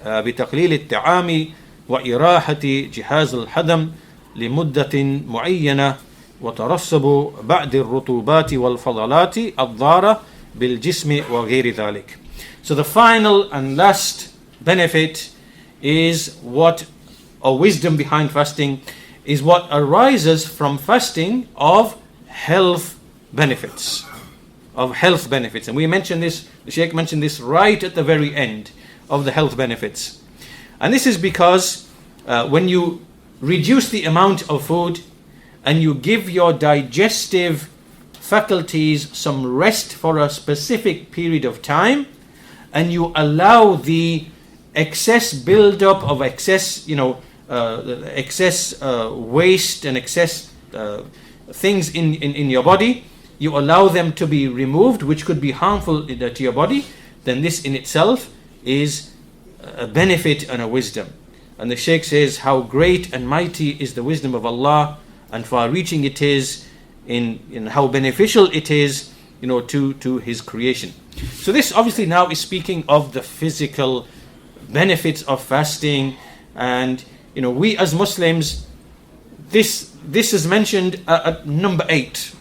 بتقليل الطعام وإراحة جهاز الهضم لمدة معينة وترسب بعد الرطوبات والفضلات الضارة بالجسم وغير ذلك. So the final and last benefit is what, or wisdom behind fasting, is what arises from fasting of health benefits. And we mentioned this, the Shaykh mentioned this right at the very end of the health benefits. And this is because when you reduce the amount of food and you give your digestive faculties some rest for a specific period of time, and you allow the excess build-up of excess waste and excess things in your body, you allow them to be removed, which could be harmful to your body, then this in itself is a benefit and a wisdom. And the Shaykh says how great and mighty is the wisdom of Allah, and far-reaching it is in how beneficial it is, to His creation. So this obviously now is speaking of the physical benefits of fasting, and we as Muslims, this is mentioned at number 8.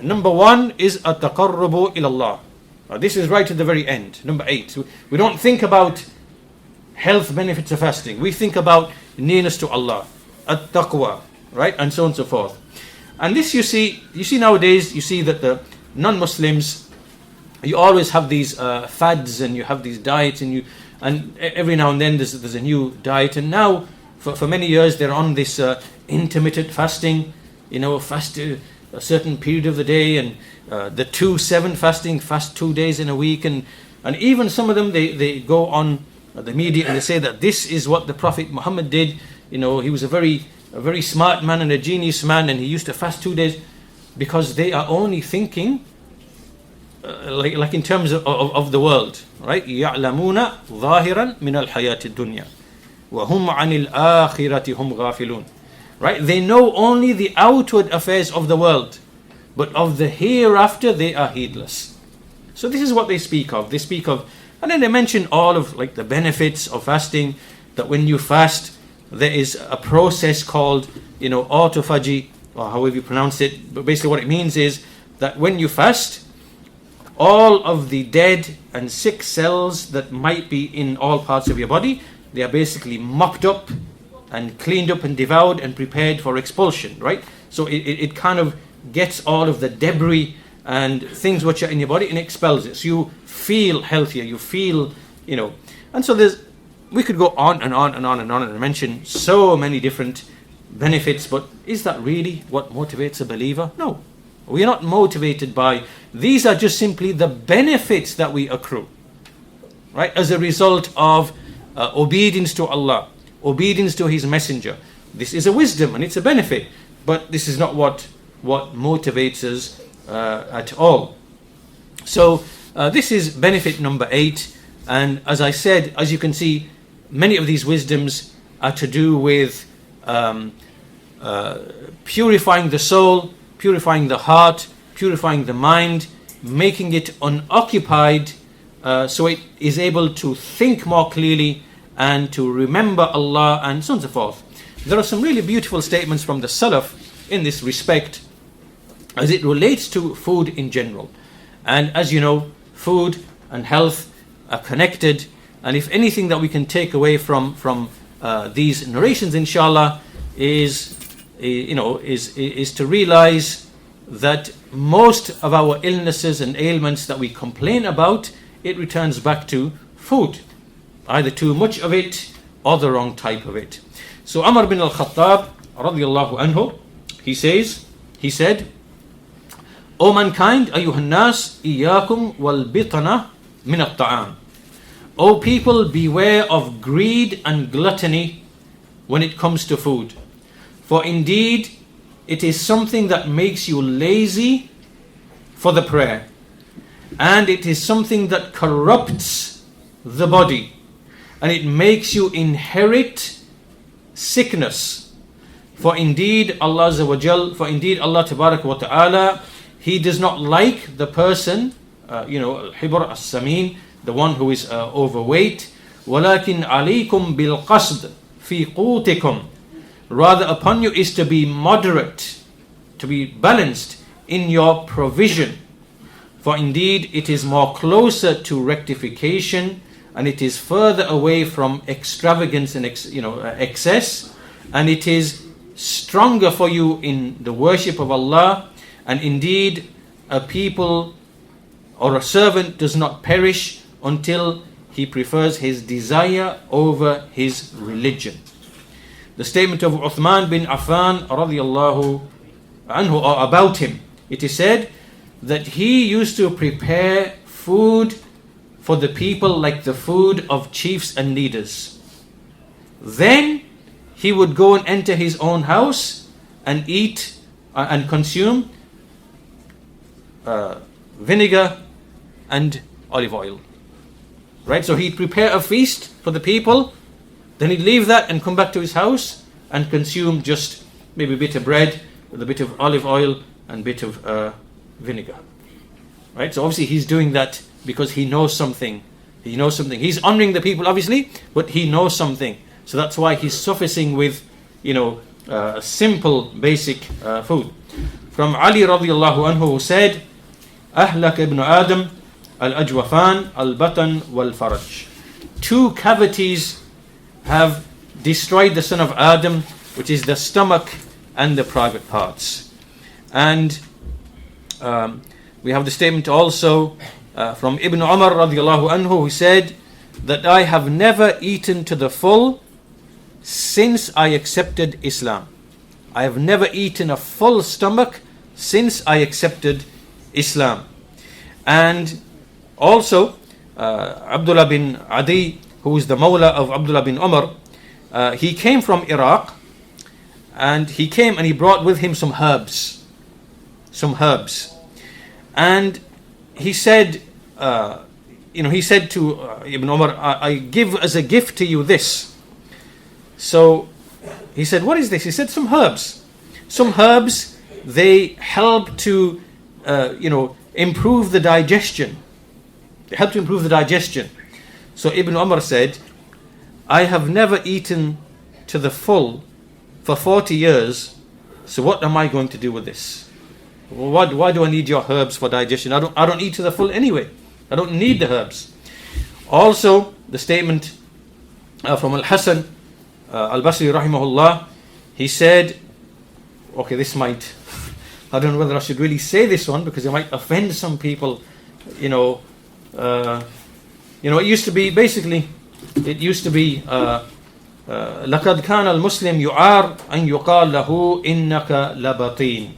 Number 1 is at-taqarrubu ilallah. This is right at the very end, number 8. We don't think about health benefits of fasting. We think about nearness to Allah, at-taqwa, right, and so on and so forth. And this you see nowadays, you see that the non-Muslims, you always have these fads, and you have these diets, and every now and then there's a new diet. And now for many years they're on this intermittent fasting, fast a certain period of the day, and the 2-7 fasting, fast 2 days in a week, and even some of them they go on the media and they say that this is what the Prophet Muhammad did. He was a very smart man and a genius man, and he used to fast 2 days, because they are only thinking like in terms of the world, right? يَعْلَمُونَ ظَاهِرًا مِنَ الْحَيَاةِ الدُّنْيَا وَهُمْ عَنِ الْآخِرَةِ هُمْ غَافِلُونَ. Right? They know only the outward affairs of the world, but of the hereafter they are heedless. So this is what they speak of. They speak of, and then they mention all of the benefits of fasting, that when you fast, there is a process called, autophagy, or however you pronounce it. But basically what it means is that when you fast, all of the dead and sick cells that might be in all parts of your body, they are basically mopped up and cleaned up and devoured and prepared for expulsion, right? So it kind of gets all of the debris and things which are in your body and expels it. So you feel healthier, you feel, and so we could go on and on and on and on and mention so many different benefits, but is that really what motivates a believer? No. We are not motivated by, these are just simply the benefits that we accrue, right? As a result of obedience to Allah, obedience to His Messenger. This is a wisdom and it's a benefit, but this is not what motivates us at all. So this is benefit number 8, and as I said, as you can see, many of these wisdoms are to do with purifying the soul, purifying the heart, purifying the mind, making it unoccupied, so it is able to think more clearly and to remember Allah, and so on and so forth. There are some really beautiful statements from the Salaf in this respect as it relates to food in general. And as you know, food and health are connected, and if anything that we can take away from these narrations, inshallah, is to realize that most of our illnesses and ailments that we complain about, it returns back to food. Either too much of it or the wrong type of it. So Umar bin al-Khattab radiyallahu anhu, he said, O mankind, ayyuhan nas, iyyakum wal bitana min at-ta'am. O people, beware of greed and gluttony when it comes to food. For indeed, it is something that makes you lazy for the prayer, and it is something that corrupts the body, and it makes you inherit sickness. For indeed Allah Tabarak wa Ta'ala, He does not like the person, al-hibr as-samin, the one who is overweight, وَلَكِنْ عَلَيْكُمْ بِالْقَصْدِ فِي قُوتِكُمْ. Rather upon you is to be moderate, to be balanced in your provision. For indeed it is more closer to rectification, and it is further away from extravagance and excess, and it is stronger for you in the worship of Allah. And indeed a people or a servant does not perish until he prefers his desire over his religion. The statement of Uthman bin Affan radiyallahu anhu, or about him, it is said that he used to prepare food for the people like the food of chiefs and leaders. Then he would go and enter his own house and eat and consume vinegar and olive oil. Right? So he'd prepare a feast for the people, then he'd leave that and come back to his house and consume just maybe a bit of bread with a bit of olive oil and a bit of vinegar. Right? So obviously he's doing that because he knows something. He knows something. He's honoring the people obviously, but he knows something. So that's why he's sufficing with, simple, basic food. From Ali radiallahu anhu, who said, "Ahlak ibn Adam al-ajwafan al-batan wal-faraj." Two cavities have destroyed the son of Adam, which is the stomach and the private parts. And we have the statement also from Ibn Umar radiallahu anhu, who said that I have never eaten to the full since I accepted Islam. I have never eaten a full stomach since I accepted Islam. And also Abdullah bin Adi, who is the Mawla of Abdullah bin Umar, he came from Iraq, and he came and he brought with him some herbs. And he said, he said to Ibn Umar, I give as a gift to you this. So he said, what is this? He said, some herbs. Some herbs, they help to, improve the digestion. They help to improve the digestion. So Ibn Umar said, I have never eaten to the full for 40 years, so what am I going to do with this? Why do I need your herbs for digestion? I don't eat to the full anyway. I don't need the herbs. Also, the statement from Al-Hasan Al-Basri rahimahullah, he said, okay, this might, I don't know whether I should really say this one because it might offend some people. It used to be basically, لَقَدْ كَانَ الْمُسْلِمْ يُعَارْ أَنْ يُقَالْ لَهُ إِنَّكَ لَبَطِينَ.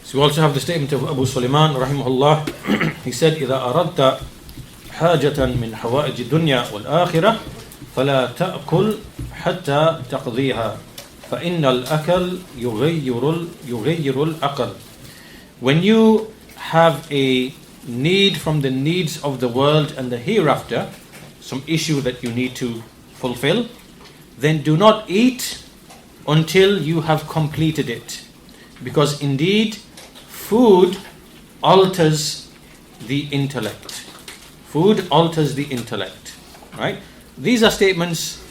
So we also have the statement of Abu Sulaiman rahimahullah. He said, إِذَا أَرَدْتَ حَاجَةً مِنْ حَوَائِجِ الدُّنْيَا وَالْآخِرَةِ فَلَا تَأْكُلْ حَتَّى تَقْضِيهَا فَإِنَّ الْأَكَلْ يُغَيِّرُ الْأَقْلِ. When you have a need from the needs of the world and the hereafter, some issue that you need to fulfill, then do not eat until you have completed it. Because indeed, food alters the intellect. Food alters the intellect. Right? These are statements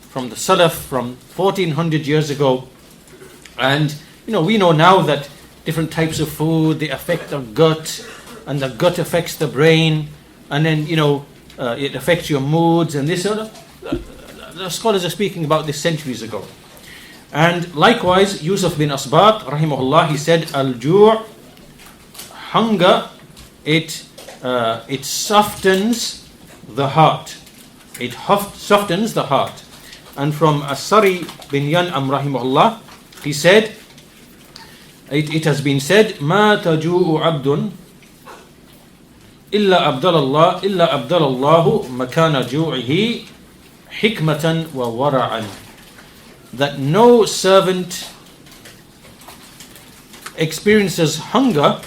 from the Salaf from 1400 years ago. And we know now that different types of food, they affect the gut, and the gut affects the brain, and then it affects your moods and this. The scholars are speaking about this centuries ago. And likewise, Yusuf bin Asbat rahimahullah, he said, al-ju', hunger, it softens the heart. It softens the heart. And from As-Sari bin Yan'am rahimahullah, he said, it has been said, ma taju'u abdun illa abdalallahu makana ju'ihi hikmatan wa wara'an. That no servant experiences hunger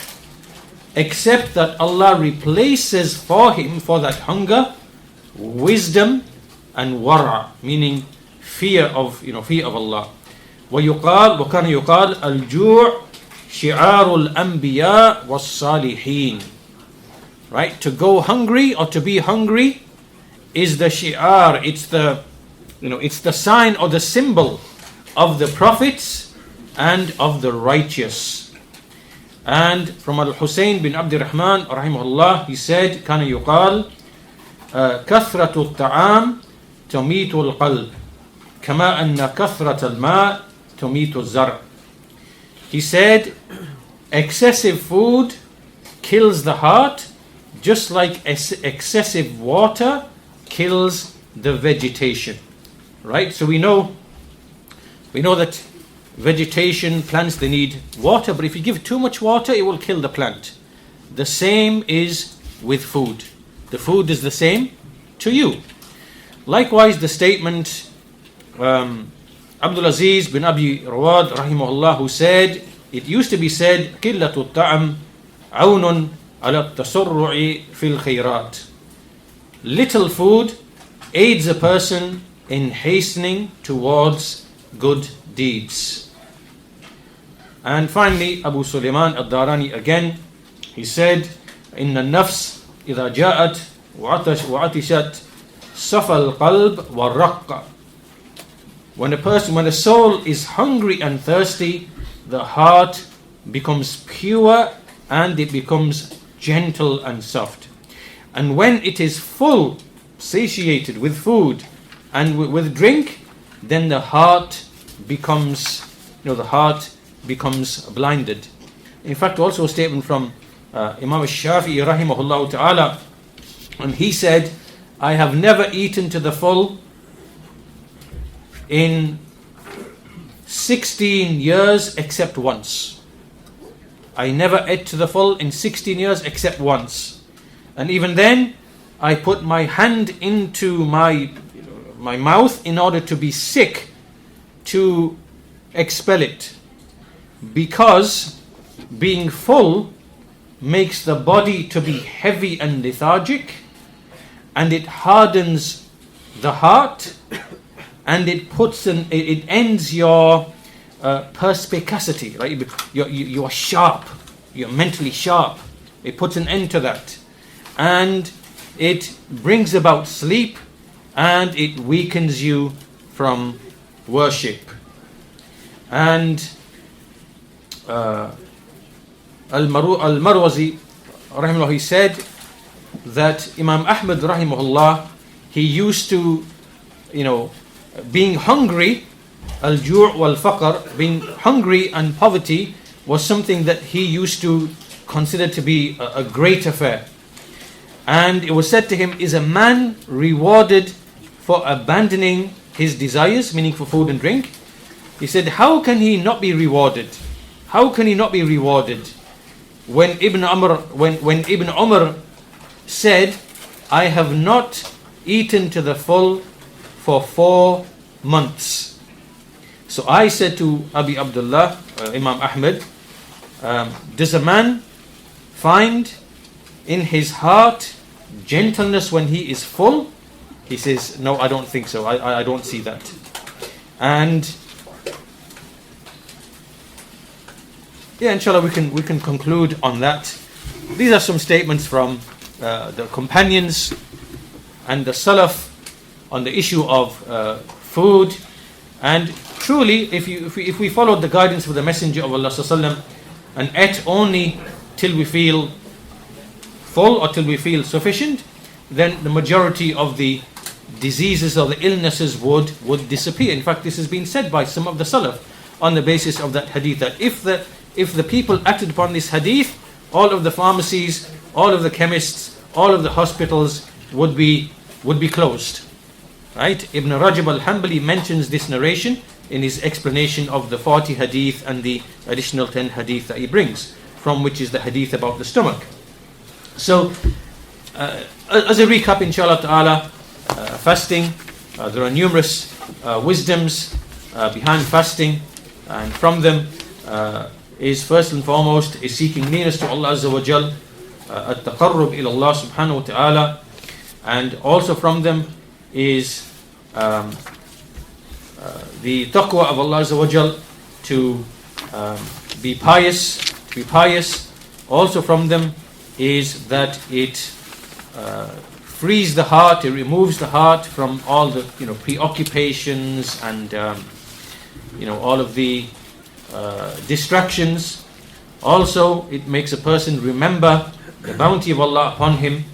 except that Allah replaces for him, for that hunger, wisdom and wara', meaning fear of Allah. وكان يقال الجوع شعار الأنبياء والصالحين. right? To go hungry or to be hungry is the shi'ar, it's the sign or the symbol of the prophets and of the righteous. And from Al-Husayn bin Abd al-Rahman rahimahullah, he said, كان يقال كثرة الطعام تميت القلب كما أن كثرة الماء تميت الزرع. He said, excessive food kills the heart, just like excessive water kills the vegetation. Right? So we know that vegetation, plants, they need water, but if you give too much water, it will kill the plant. The same is with food. The food is the same to you. Likewise, the statement Abdul Aziz bin Abi Rawad rahimahullah, who said, it used to be said, قِلَّةُ الطَّعَمْ عَوْنٌ عَلَى التَّسَرُّعِ فِي الْخَيْرَاتِ. Little food aids a person in hastening towards good deeds. And finally, Abu Sulaiman al-Darani again, he said, إِنَّ النَّفْسِ إِذَا جَاءَتْ وَعَطِشَتْ صَفَى الْقَلْبِ وَالرَّقَّ. When a soul is hungry and thirsty, the heart becomes pure and it becomes gentle and soft. And when it is full, satiated with food and with drink, then the heart becomes blinded. In fact, also a statement from Imam al-Shafi'i rahimahullah ta'ala, and he said, I have never eaten to the full in 16 years except once. I never ate to the full in 16 years except once. And even then, I put my hand into my mouth in order to be sick, to expel it. Because being full makes the body to be heavy and lethargic, and it hardens the heart, and it ends your perspicacity, right? You are sharp, you're mentally sharp. It puts an end to that, and it brings about sleep, and it weakens you from worship. And Al-Marwazi rahimahullah, he said that Imam Ahmad rahimahullah, he used to, being hungry, al-ju' wal-faqr, being hungry and poverty was something that he used to consider to be a great affair. And it was said to him, is a man rewarded for abandoning his desires, meaning for food and drink? He said, how can he not be rewarded? How can he not be rewarded? When Ibn Umar said, I have not eaten to the full for 4 months. So I said to Abi Abdullah, Imam Ahmad, does a man find in his heart gentleness when he is full? He says, no, I don't think so. I don't see that. And inshallah, we can conclude on that. These are some statements from the companions and the Salaf on the issue of food. And truly, if we followed the guidance of the Messenger of Allah sallallahu alaihi wasallam and ate only till we feel full or till we feel sufficient, then the majority of the diseases or the illnesses would disappear. In fact, this has been said by some of the Salaf on the basis of that hadith, that if the people acted upon this hadith, all of the pharmacies, all of the chemists, all of the hospitals would be closed. Right? Ibn Rajab al-Hanbali mentions this narration in his explanation of the 40 hadith and the additional 10 hadith that he brings, from which is the hadith about the stomach. So, as a recap, inshallah ta'ala, fasting, there are numerous wisdoms behind fasting, and from them is first and foremost is seeking nearness to Allah Azza wa Jal, at-taqarrub ila Allah subhanahu wa ta'ala, and also from them is the taqwa of Allah Azza wa Jal, to be pious. Also from them is that it frees the heart, it removes the heart from all the preoccupations and all of the distractions. Also, it makes a person remember the bounty of Allah upon him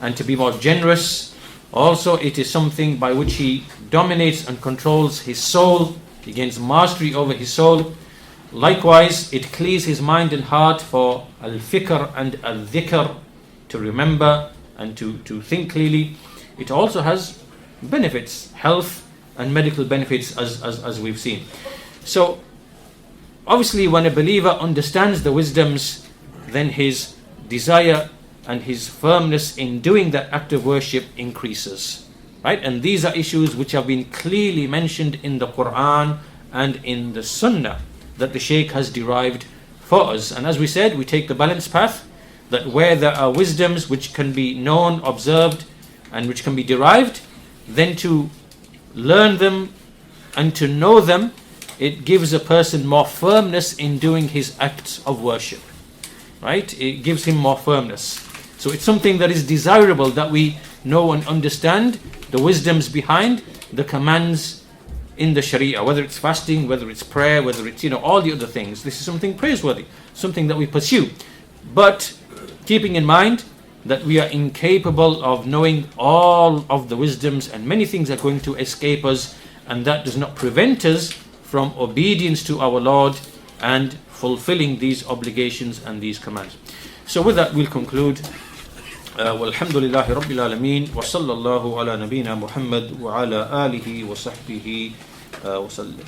and to be more generous. Also, it is something by which he dominates and controls his soul. He gains mastery over his soul. Likewise, it clears his mind and heart for al-fikr and al-dhikr, to remember and to think clearly. It also has benefits, health and medical benefits, as we've seen. So, obviously, when a believer understands the wisdoms, then his desire and his firmness in doing that act of worship increases. Right? And these are issues which have been clearly mentioned in the Quran and in the Sunnah that the Shaykh has derived for us. And as we said, we take the balanced path, that where there are wisdoms which can be known, observed, and which can be derived, then to learn them and to know them, it gives a person more firmness in doing his acts of worship. Right? It gives him more firmness. So it's something that is desirable, that we know and understand the wisdoms behind the commands in the Sharia, whether it's fasting, whether it's prayer, whether it's all the other things. This is something praiseworthy, something that we pursue. But keeping in mind that we are incapable of knowing all of the wisdoms, and many things are going to escape us, and that does not prevent us from obedience to our Lord and fulfilling these obligations and these commands. So with that we'll conclude. Walhamdulillahi Rabbil Alameen, wa sallallahu ala nabiyyina Muhammad wa ala alihi wa sahbihi wa sallam.